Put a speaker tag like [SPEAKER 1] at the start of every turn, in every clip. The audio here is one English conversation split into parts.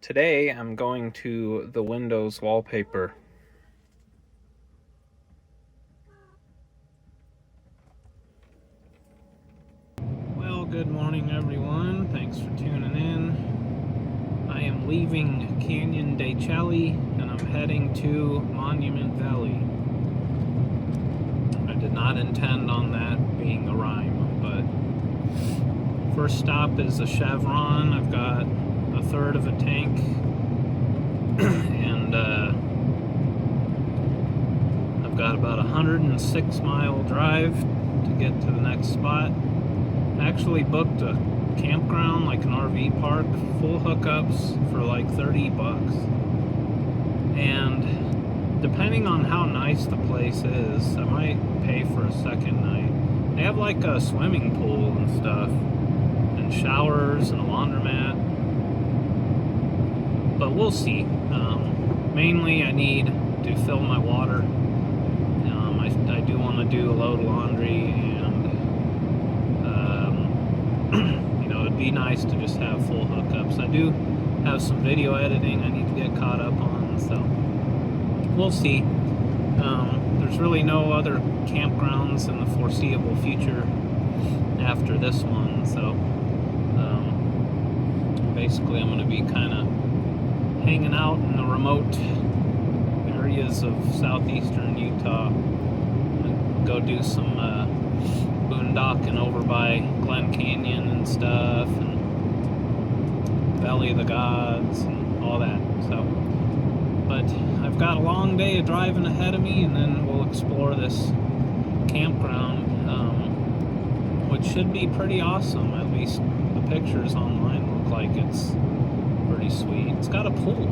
[SPEAKER 1] Today I'm going to the Windows wallpaper. Well, good morning everyone. Thanks for tuning in. I am leaving Canyon de Chelly and I'm heading to Monument Valley. I did not intend on that being a rhyme, but first stop is a Chevron. I've got a third of a tank and I've got about a 106-mile drive to get to the next spot. I actually booked a campground, like an RV park, full hookups for like 30 bucks. And depending on how nice the place is, I might pay for a second night. They have like a swimming pool and stuff, and showers and a laundromat. But we'll see. Mainly I need to fill my water. I do want to do a load of laundry, and you know, it'd be nice to just have full hookups. I do have some video editing I need to get caught up on, so we'll see. There's really no other campgrounds in the foreseeable future after this one, so basically I'm going to be kind of hanging out in the remote areas of southeastern Utah. Go do some boondocking over by Glen Canyon and stuff, and Valley of the Gods and all that. So, but I've got a long day of driving ahead of me, and then we'll explore this campground, which should be pretty awesome. At least the pictures online look like it's pretty sweet. It's got a pool.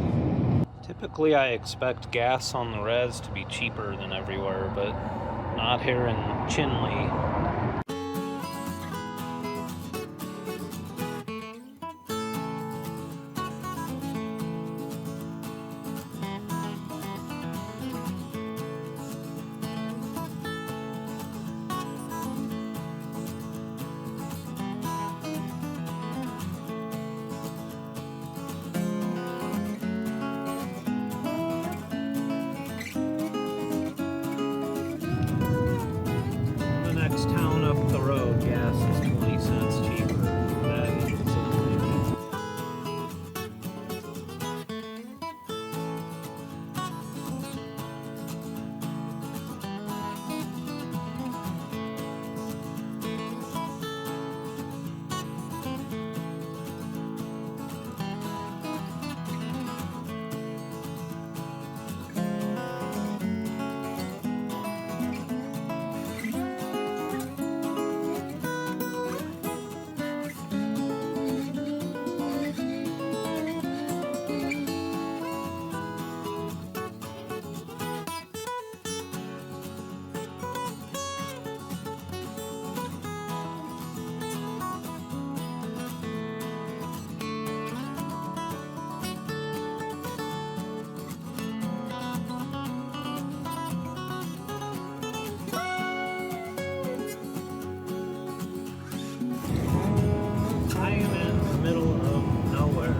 [SPEAKER 1] Typically I expect gas on the res to be cheaper than everywhere, but not here in Chinle. Town up the road, gas is 20 cents cheaper. That is insane. I am in the middle of nowhere.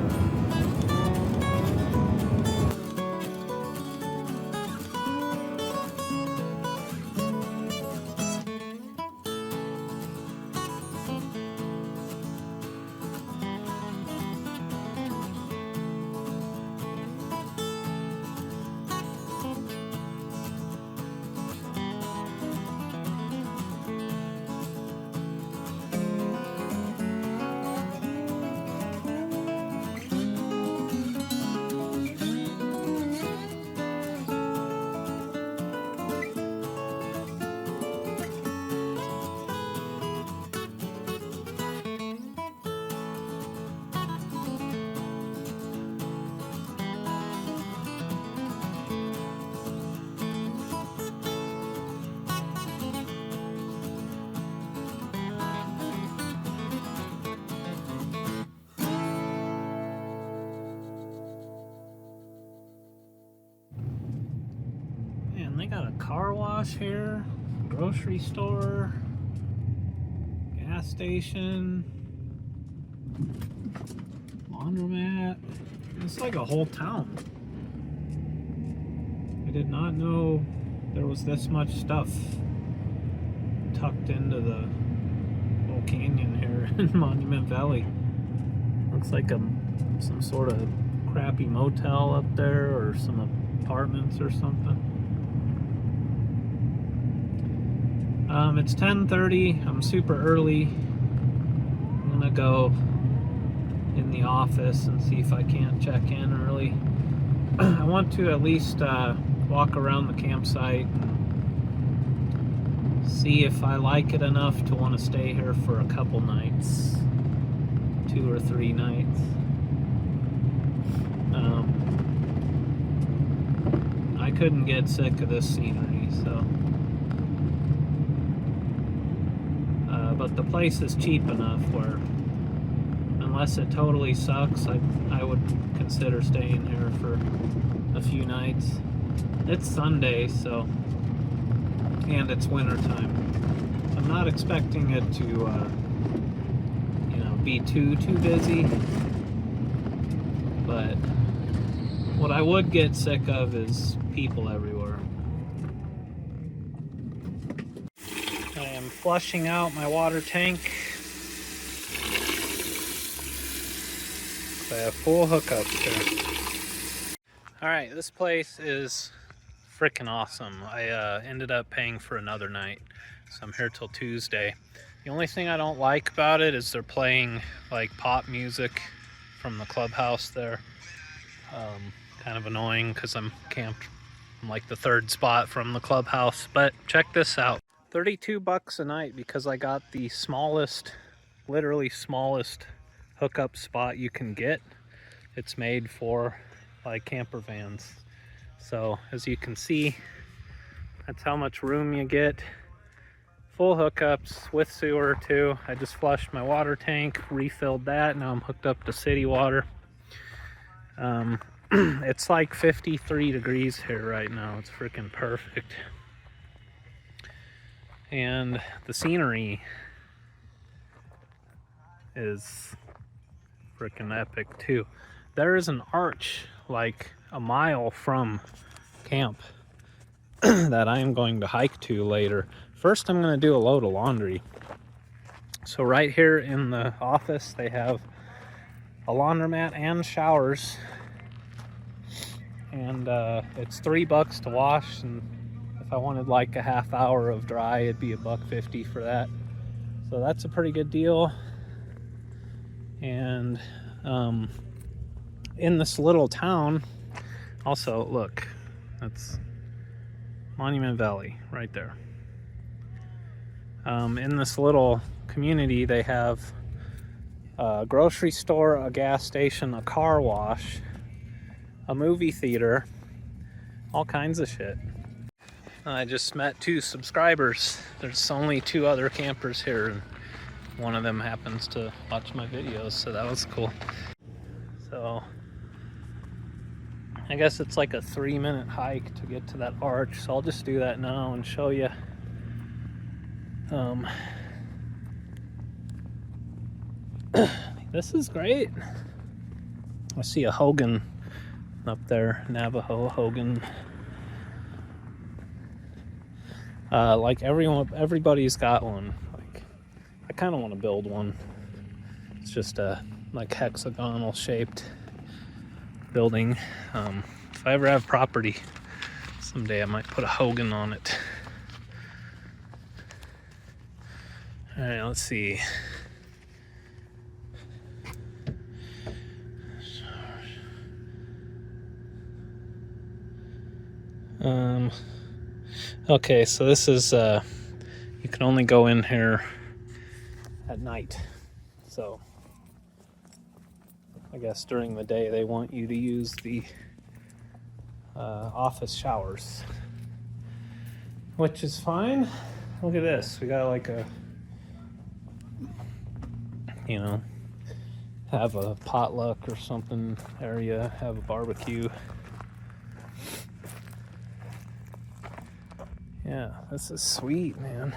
[SPEAKER 1] Man, they got a car wash here, grocery store, gas station, laundromat. It's like a whole town. I did not know there was this much stuff tucked into the little canyon here in Monument Valley. Looks like some sort of crappy motel up there, or some apartments or something. It's 10:30. I'm super early. I'm gonna go in the office and see if I can't check in early. I want to at least walk around the campsite and see if I like it enough to want to stay here for a couple nights, 2 or 3 nights. I couldn't get sick of this scenery, so. But the place is cheap enough where, unless it totally sucks, I would consider staying here for a few nights. It's Sunday, so, and it's winter time. I'm not expecting it to, you know, be too busy. But what I would get sick of is people everywhere. I am flushing out my water tank. I have full hookups here. Alright, this place is freaking awesome. I ended up paying for another night, so I'm here till Tuesday. The only thing I don't like about it is they're playing like pop music from the clubhouse there. Kind of annoying because I'm camped from like the 3rd spot from the clubhouse. But check this out. $32 a night because I got the smallest, literally smallest hookup spot you can get. It's made for like camper vans. So as you can see, that's how much room you get. Full hookups with sewer too. I just flushed my water tank, refilled that. Now I'm hooked up to city water. It's like 53 degrees here right now. It's freaking perfect. And the scenery is freaking epic too. There is an arch like a mile from camp that I am going to hike to later. First, I'm going to do a load of laundry. So right here in the office, they have a laundromat and showers. And it's $3 to wash, and if I wanted like a half hour of dry, it'd be $1.50 for that. So that's a pretty good deal. And in this little town, also look, that's Monument Valley right there. In this little community, they have a grocery store, a gas station, a car wash, a movie theater, all kinds of shit. I just met 2 subscribers. There's only 2 other campers here, and one of them happens to watch my videos, so that was cool. So I guess it's like a 3-minute hike to get to that arch, so I'll just do that now and show you. This is great. I see a Hogan up there, Navajo Hogan. Like everybody's got one. Like, I kind of want to build one. It's just a like hexagonal shaped building. If I ever have property someday, I might put a Hogan on it. All right, let's see. Okay, so this is, you can only go in here at night. So I guess during the day they want you to use the office showers, which is fine. Look at this. We got like a, you know, have a potluck or something area, have a barbecue. Yeah, this is sweet, man.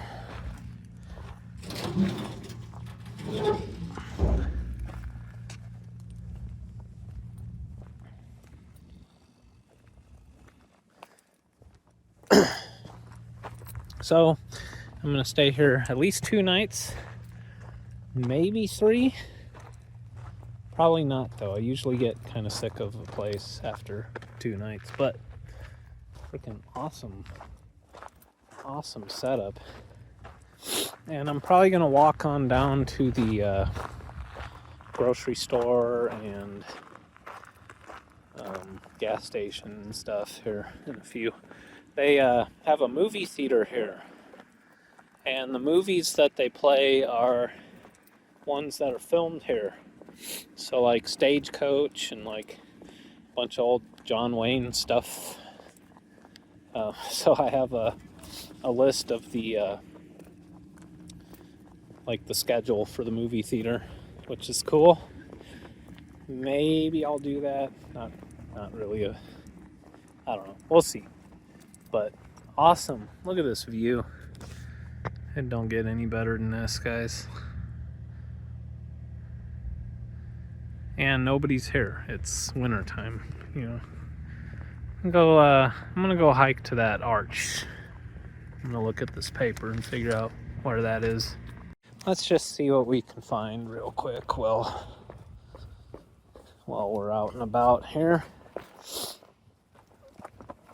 [SPEAKER 1] So I'm gonna stay here at least 2 nights, maybe 3. Probably not though. I usually get kind of sick of a place after 2 nights, but freaking awesome setup. And I'm probably gonna walk on down to the grocery store and gas station and stuff here in a few. They have a movie theater here, and the movies that they play are ones that are filmed here. So like Stagecoach and like a bunch of old John Wayne stuff. So I have a list of the like the schedule for the movie theater, which is cool. Maybe I'll do that. Not really I don't know. We'll see. But awesome. Look at this view. It don't get any better than this, guys. And nobody's here. It's winter time, you know. I'm gonna go hike to that arch. I'm gonna look at this paper and figure out where that is. Let's just see what we can find real quick while we're out and about here.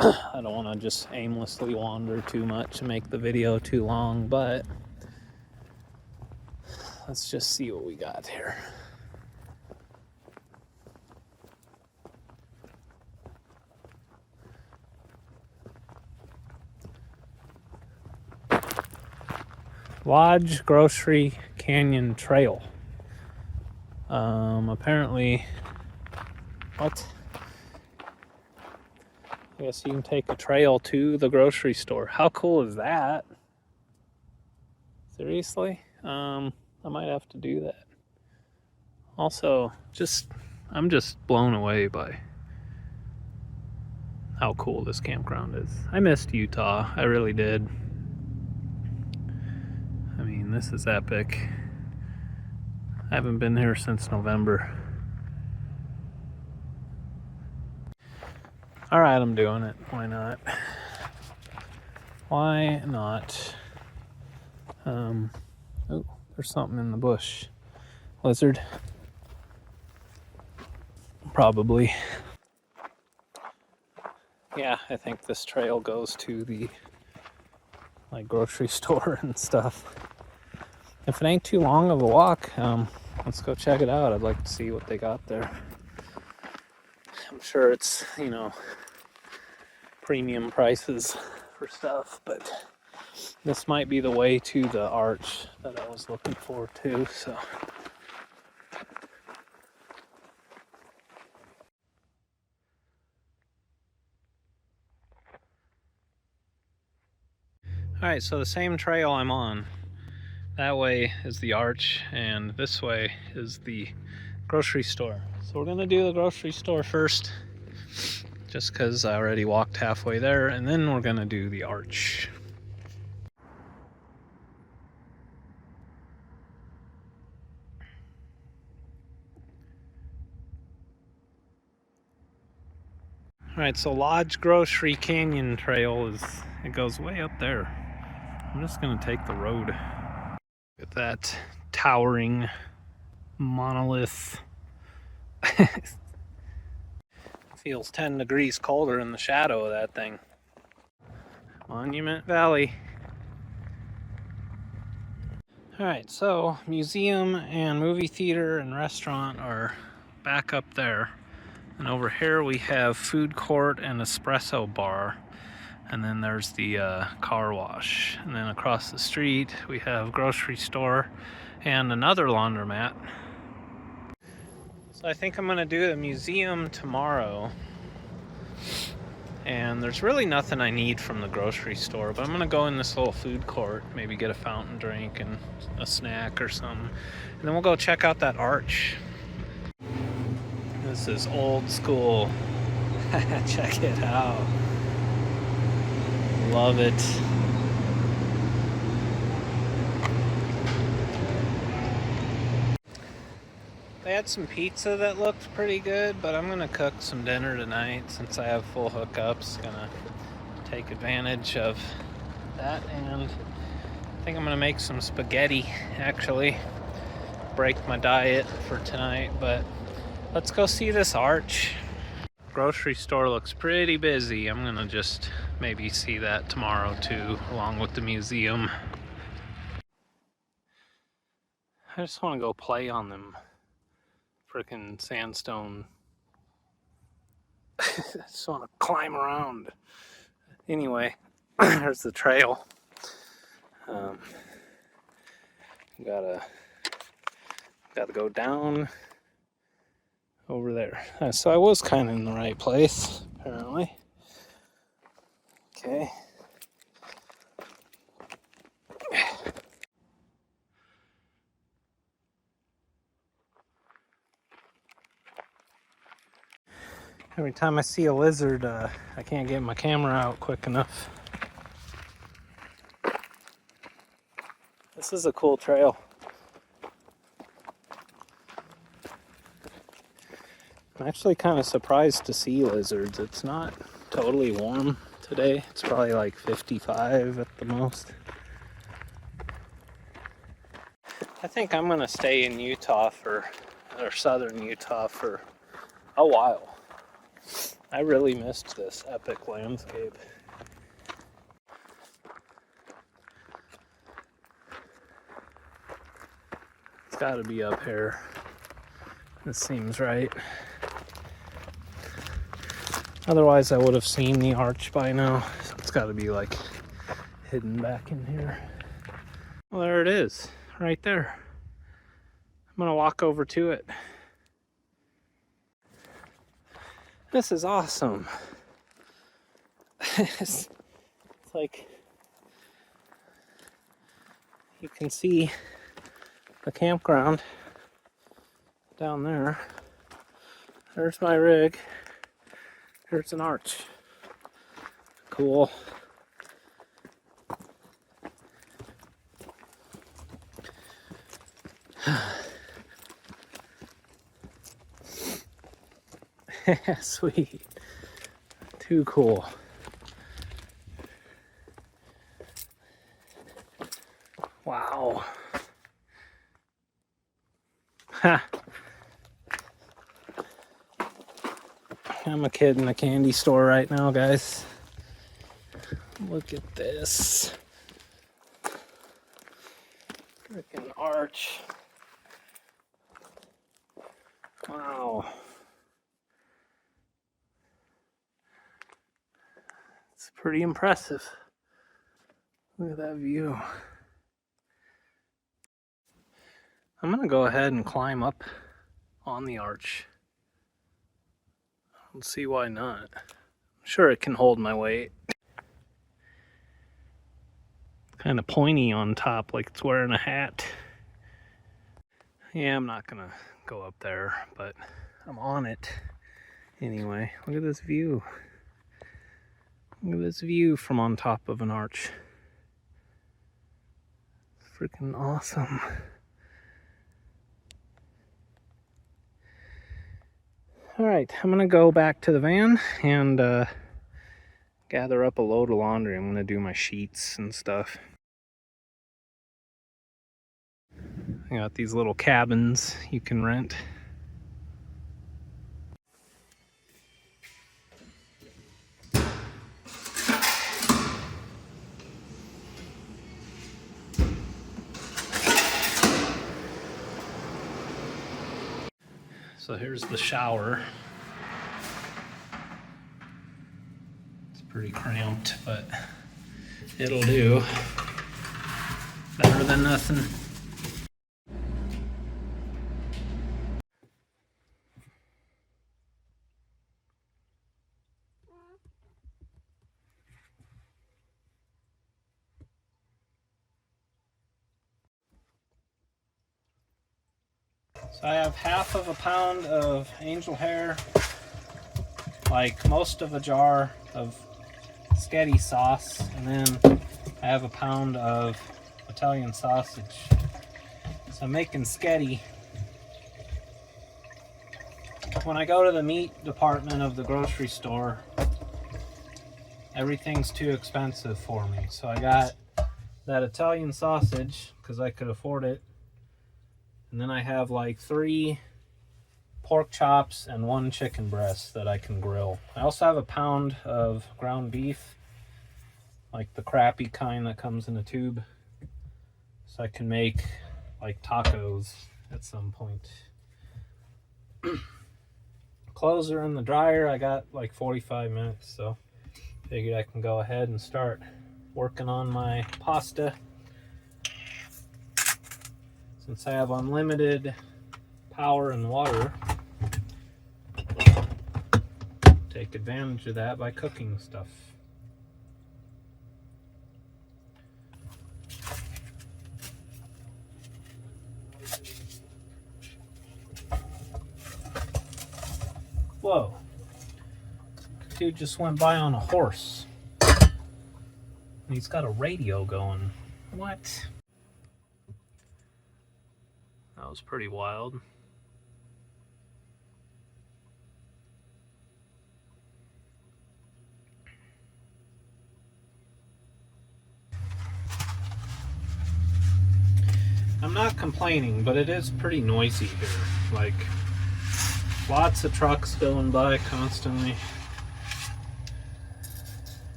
[SPEAKER 1] I don't want to just aimlessly wander too much and make the video too long, but let's just see what we got here. Lodge Grocery Canyon Trail. Apparently, what? I guess you can take a trail to the grocery store. How cool is that? Seriously? I might have to do that. Also, I'm just blown away by how cool this campground is. I missed Utah. I really did. I mean, this is epic. I haven't been here since November. All right, I'm doing it. Why not? Why not? Oh, there's something in the bush. Lizard? Probably. Yeah, I think this trail goes to the like grocery store and stuff. If it ain't too long of a walk, let's go check it out. I'd like to see what they got there. I'm sure it's, you know, premium prices for stuff, but this might be the way to the arch that I was looking for too, so. Alright, so the same trail I'm on, that way is the arch, and this way is the grocery store. So we're gonna do the grocery store first, just because I already walked halfway there, and then we're gonna do the arch. Alright, so Lodge Grocery Canyon Trail it goes way up there. I'm just gonna take the road. Look at that towering monolith. Feels 10 degrees colder in the shadow of that thing. Monument Valley. Alright, so museum and movie theater and restaurant are back up there. And over here we have food court and espresso bar. And then there's the car wash. And then across the street we have grocery store and another laundromat. So I think I'm gonna do the museum tomorrow. And there's really nothing I need from the grocery store, but I'm gonna go in this little food court, maybe get a fountain drink and a snack or something. And then we'll go check out that arch. This is old school. Check it out. Love it. They had some pizza that looked pretty good, but I'm gonna cook some dinner tonight since I have full hookups. Gonna take advantage of That, and I think I'm gonna make some spaghetti, actually. Break my diet for tonight, but let's go see this arch. Grocery store looks pretty busy. I'm gonna just maybe see that tomorrow too, along with the museum. I just want to go play on them frickin' sandstone. I just want to climb around. Anyway, there's the trail. Gotta go down over there. So I was kind of in the right place, apparently. Okay. Every time I see a lizard, I can't get my camera out quick enough. This is a cool trail. I'm actually kind of surprised to see lizards. It's not totally warm today. It's probably like 55 at the most. I think I'm gonna stay in Utah or southern Utah for a while. I really missed this epic landscape. It's gotta be up here. This seems right. Otherwise I would have seen the arch by now. So it's gotta be like hidden back in here. Well, there it is, right there. I'm gonna walk over to it. This is awesome. It's like you can see the campground down there. There's my rig. Here's an arch. Cool. Sweet. Too cool. Wow. Ha. I'm a kid in a candy store right now, guys. Look at this. Freaking arch. Wow. It's pretty impressive. Look at that view. I'm gonna go ahead and climb up on the arch. Let's see why not. I'm sure it can hold my weight. Kind of pointy on top, like it's wearing a hat. Yeah, I'm not gonna go up there, but I'm on it. Anyway, look at this view. Look at this view from on top of an arch. Freaking awesome. All right, I'm gonna go back to the van and gather up a load of laundry. I'm gonna do my sheets and stuff. I got these little cabins you can rent. So here's the shower. It's pretty cramped, but it'll do. Better than nothing. So I have half of a pound of angel hair, like most of a jar of sketty sauce, and then I have a pound of Italian sausage. So I'm making sketty. When I go to the meat department of the grocery store, everything's too expensive for me. So I got that Italian sausage because I could afford it. And then I have like 3 pork chops and 1 chicken breast that I can grill. I also have a pound of ground beef, like the crappy kind that comes in a tube. So I can make like tacos at some point. Clothes are in the dryer. I got like 45 minutes, so figured I can go ahead and start working on my pasta. Since I have unlimited power and water, take advantage of that by cooking stuff. Whoa. Dude just went by on a horse. And he's got a radio going. What? That was pretty wild. I'm not complaining, but it is pretty noisy here. Like, lots of trucks going by constantly.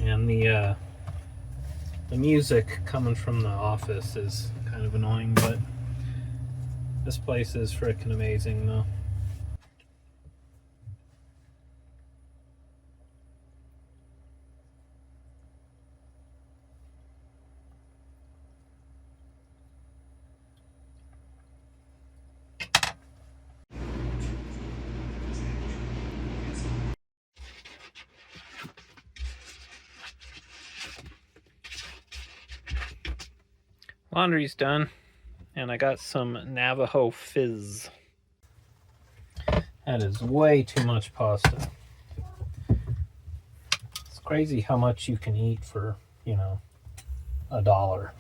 [SPEAKER 1] And the music coming from the office is kind of annoying, but this place is frickin' amazing though. Laundry's done, and I got some Navajo Fizz. That is way too much pasta. It's crazy how much you can eat for, you know, $1.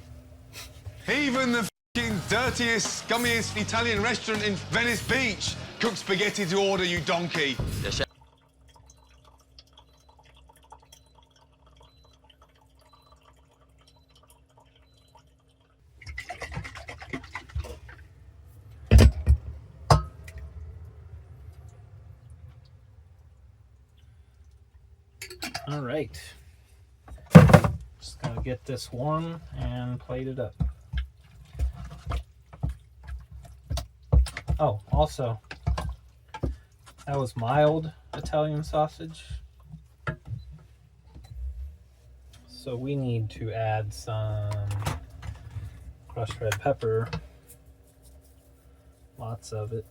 [SPEAKER 2] Even the f***ing dirtiest, scummiest Italian restaurant in Venice Beach cooks spaghetti to order, you donkey.
[SPEAKER 1] All right. Just gotta get this warm and plate it up. Oh, also, that was mild Italian sausage. So we need to add some crushed red pepper. Lots of it.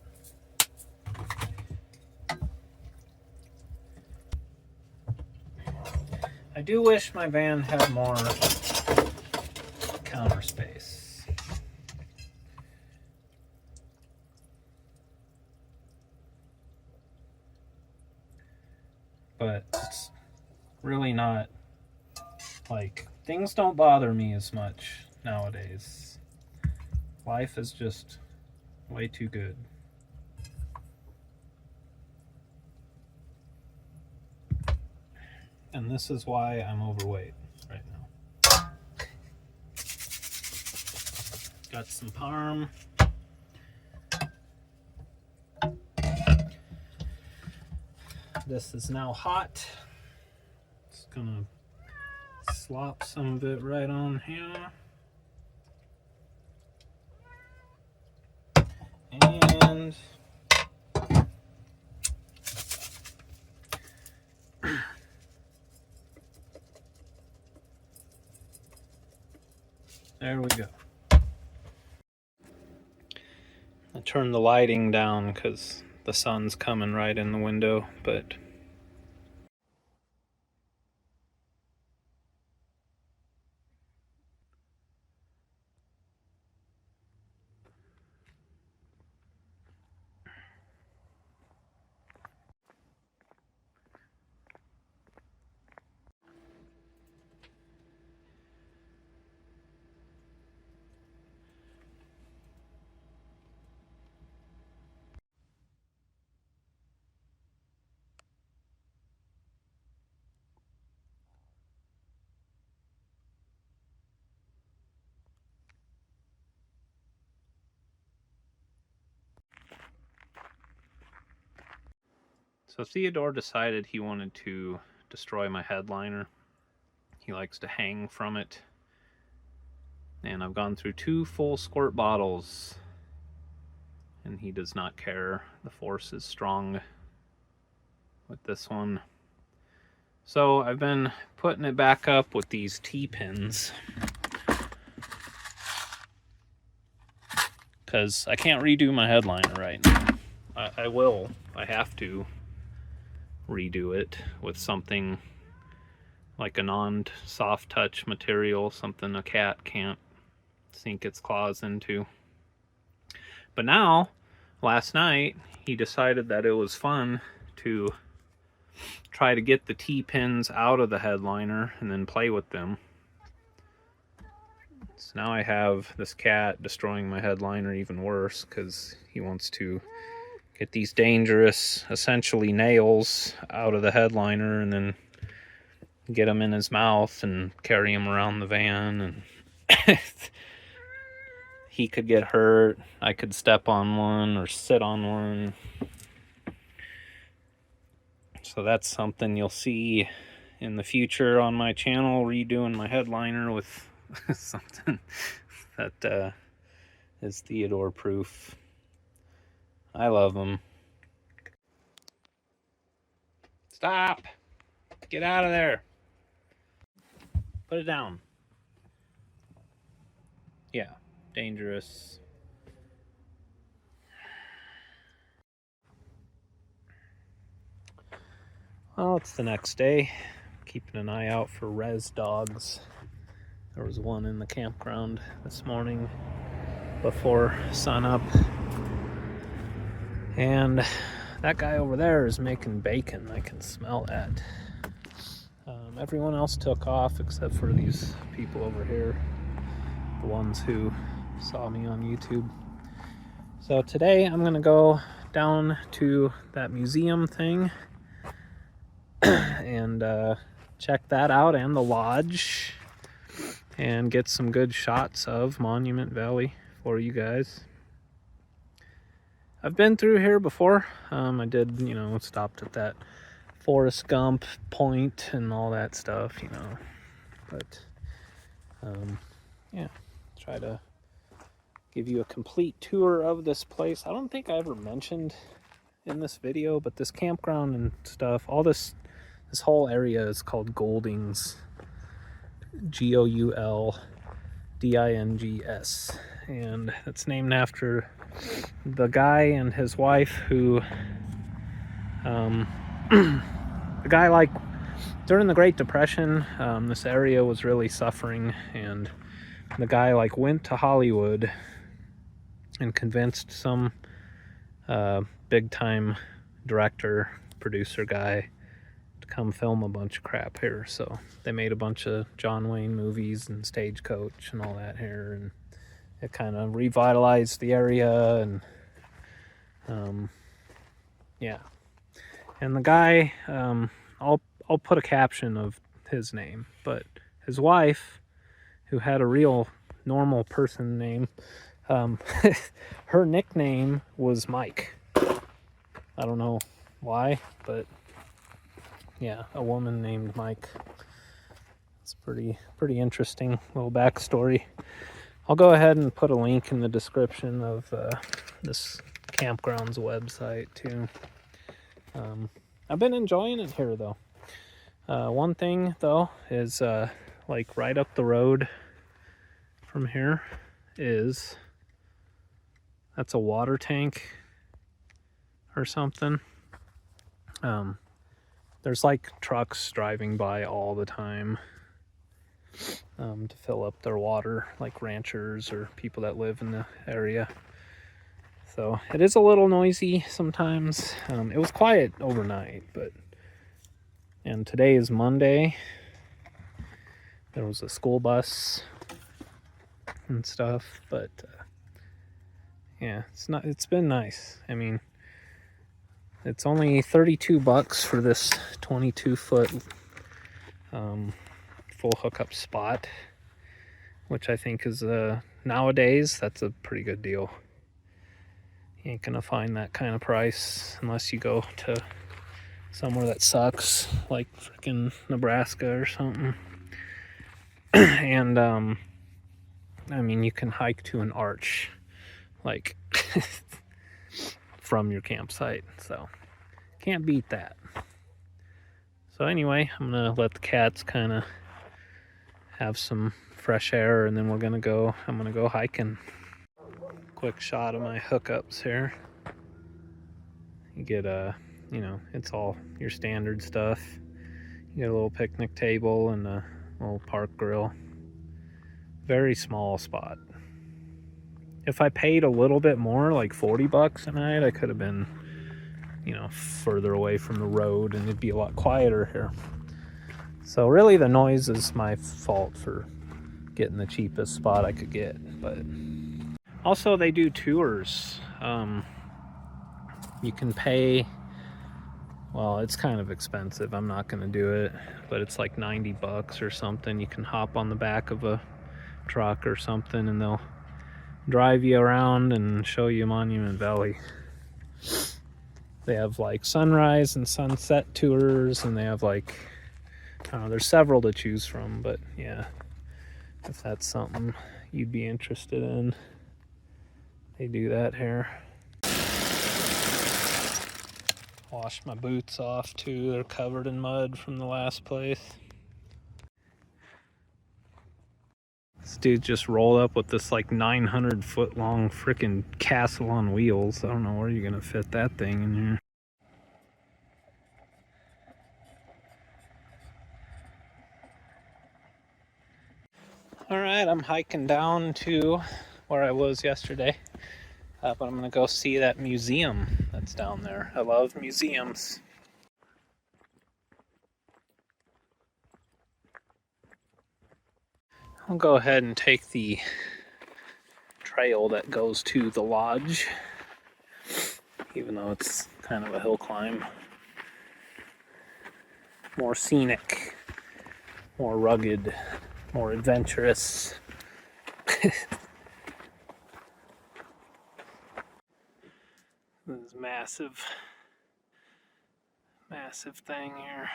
[SPEAKER 1] I do wish my van had more counter space. But it's really not, like, things don't bother me as much nowadays. Life is just way too good. And this is why I'm overweight right now. Got some parm. This is now hot. Just gonna slop some of it right on here. And there we go. I turned the lighting down because the sun's coming right in the window, but So Theodore decided he wanted to destroy my headliner. He likes to hang from it. And I've gone through 2 full squirt bottles, and he does not care. The force is strong with this one. So I've been putting it back up with these T-pins, because I can't redo my headliner right now. I have to redo it with something like a non-soft touch material, something a cat can't sink its claws into. But now, last night, he decided that it was fun to try to get the T-pins out of the headliner and then play with them. So now I have this cat destroying my headliner even worse, because he wants to get these dangerous, essentially nails, out of the headliner and then get them in his mouth and carry him around the van. And he could get hurt. I could step on one or sit on one. So that's something you'll see in the future on my channel, redoing my headliner with something that is Theodore proof. I love him. Stop! Get out of there! Put it down. Yeah, dangerous. Well, it's the next day. Keeping an eye out for res dogs. There was one in the campground this morning before sunup. And that guy over there is making bacon. I can smell that. Everyone else took off except for these people over here, the ones who saw me on YouTube. So today I'm gonna go down to that museum thing and check that out, and the lodge, and get some good shots of Monument Valley for you guys. I've been through here before. I did, stopped at that Forrest Gump point and all that stuff, but yeah, try to give you a complete tour of this place. I don't think I ever mentioned in this video, but this campground and stuff, all this whole area is called Gouldings, Gouldings, and it's named after the guy and his wife who the guy, like, during the Great Depression, this area was really suffering, and the guy, like, went to Hollywood and convinced some big time director, producer guy to come film a bunch of crap here. So they made a bunch of John Wayne movies and Stagecoach and all that here, and it kind of revitalized the area. And yeah, and the guy, I'll put a caption of his name, but his wife, who had a real normal person name, her nickname was Mike. I don't know why, but yeah, a woman named Mike. It's pretty interesting little backstory. I'll go ahead and put a link in the description of this campground's website too. I've been enjoying it here though. One thing though is like right up the road from here is, that's a water tank or something. There's like trucks driving by all the time to fill up their water, like ranchers or people that live in the area. So it is a little noisy sometimes. It was quiet overnight, and today is Monday. There was a school bus and stuff, but yeah, it's been nice. I mean, it's only $32 for this 22-foot full hookup spot, which I think is nowadays that's a pretty good deal. You ain't gonna find that kind of price unless you go to somewhere that sucks, like freaking Nebraska or something. And I mean, you can hike to an arch, like from your campsite, so can't beat that. So anyway, I'm gonna let the cats kind of have some fresh air, and then I'm gonna go hiking. Quick shot of my hookups here. You get it's all your standard stuff. You get a little picnic table and a little park grill. Very small spot. If I paid a little bit more, like $40 a night, I could have been, further away from the road and it'd be a lot quieter here. So really the noise is my fault for getting the cheapest spot I could get. But also they do tours. You can pay, well, it's kind of expensive. I'm not gonna do it, but it's like $90 or something. You can hop on the back of a truck or something and they'll drive you around and show you Monument Valley. They have like sunrise and sunset tours, and they have like, I don't know, there's several to choose from, but yeah, if that's something you'd be interested in, they do that here. Washed my boots off too, they're covered in mud from the last place. This dude just rolled up with this like 900-foot long freaking castle on wheels. I don't know where you're gonna fit that thing in here. Alright, I'm hiking down to where I was yesterday. But I'm gonna go see that museum that's down there. I love museums. I'll go ahead and take the trail that goes to the lodge, even though it's kind of a hill climb. More scenic, more rugged, more adventurous. This massive thing here.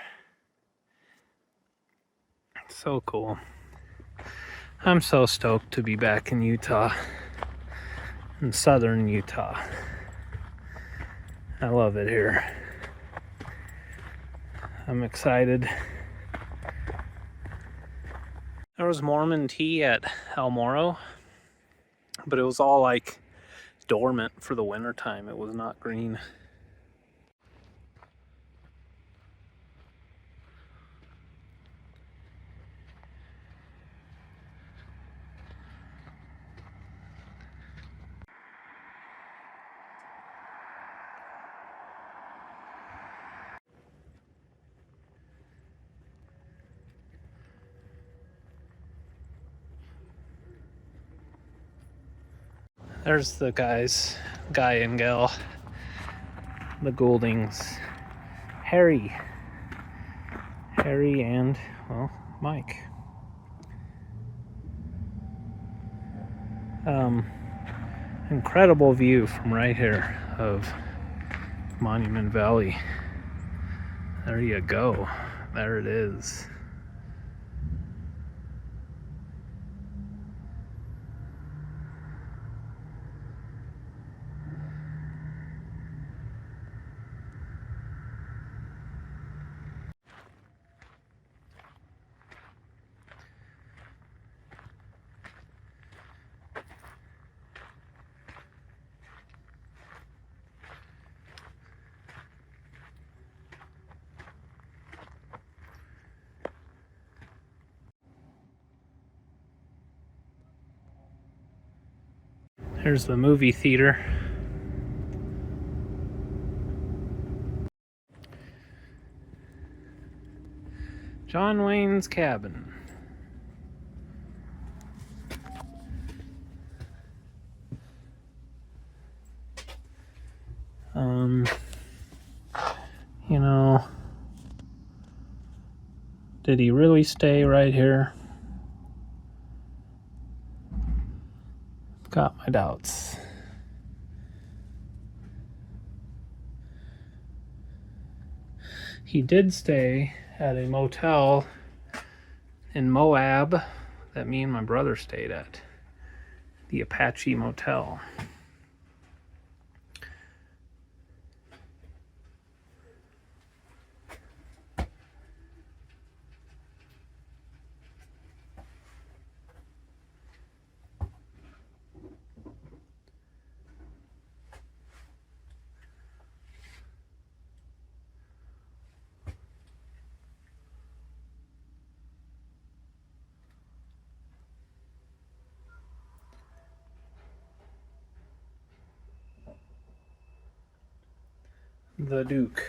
[SPEAKER 1] So cool. I'm so stoked to be back in Utah, in southern Utah. I love it here. I'm excited. There was Mormon tea at El Morro, but it was all like dormant for the winter time. It was not green. There's the guy and gal, the Gouldings, Harry and, well, Mike. Incredible view from right here of Monument Valley. There you go. There it is. Here's the movie theater. John Wayne's cabin. Did he really stay right here? Got my doubts. He did stay at a motel in Moab that me and my brother stayed at, the Apache Motel. The Duke.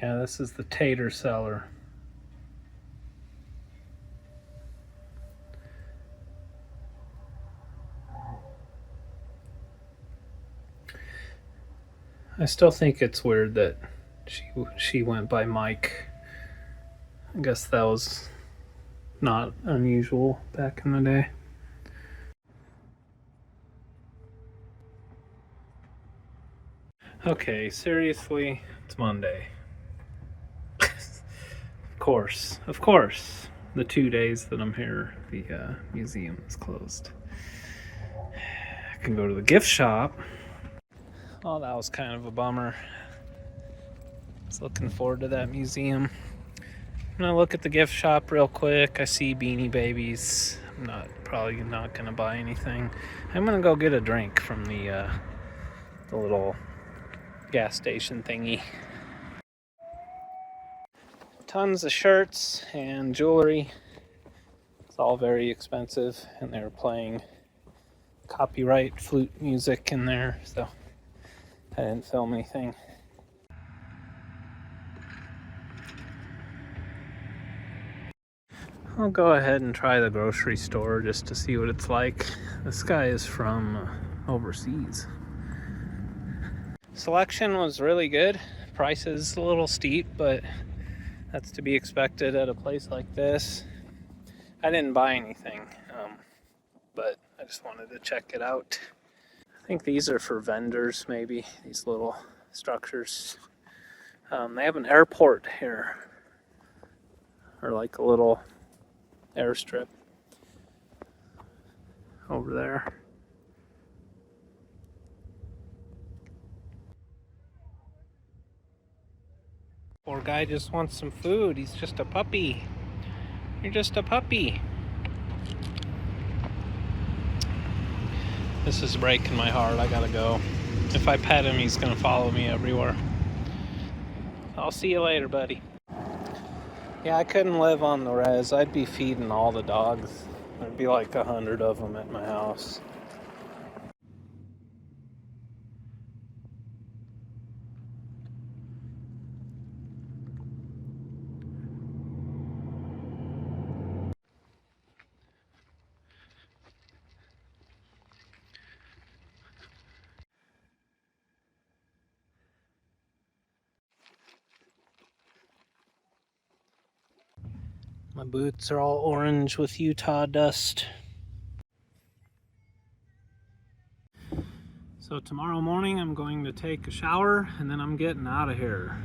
[SPEAKER 1] Yeah, this is the tater cellar. I still think it's weird that she went by Mike. I guess that was not unusual back in the day. Okay, seriously, it's Monday. Of course, the 2 days that I'm here, the museum is closed. I can go to the gift shop. Oh, that was kind of a bummer. I was looking forward to that museum. I'm gonna look at the gift shop real quick. I see Beanie Babies. I'm probably not gonna buy anything. I'm gonna go get a drink from the little gas station thingy. Tons of shirts and jewelry. It's all very expensive, and they're playing copyright flute music in there, so I didn't film anything. I'll go ahead and try the grocery store just to see what it's like. This guy is from overseas. Selection was really good. Price is a little steep, but that's to be expected at a place like this. I didn't buy anything, but I just wanted to check it out. I think these are for vendors, maybe, these little structures. They have an airport here, or like a little airstrip over there. Poor guy just wants some food. He's just a puppy. You're just a puppy. This is breaking my heart. I gotta go. If I pet him, he's gonna follow me everywhere. I'll see you later, buddy. Yeah, I couldn't live on the res. I'd be feeding all the dogs. There'd be like 100 of them at my house. My boots are all orange with Utah dust. So tomorrow morning I'm going to take a shower and then I'm getting out of here.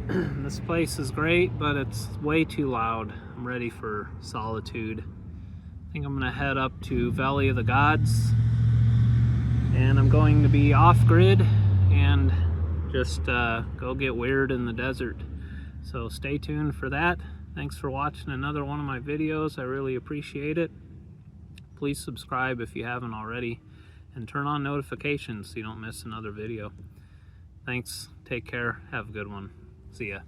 [SPEAKER 1] This place is great, but it's way too loud. I'm ready for solitude. I think I'm gonna head up to Valley of the Gods, and I'm going to be off-grid and just go get weird in the desert. So stay tuned for that. Thanks for watching another one of my videos. I really appreciate it. Please subscribe if you haven't already, and turn on notifications so you don't miss another video. Thanks, take care, have a good one. See ya.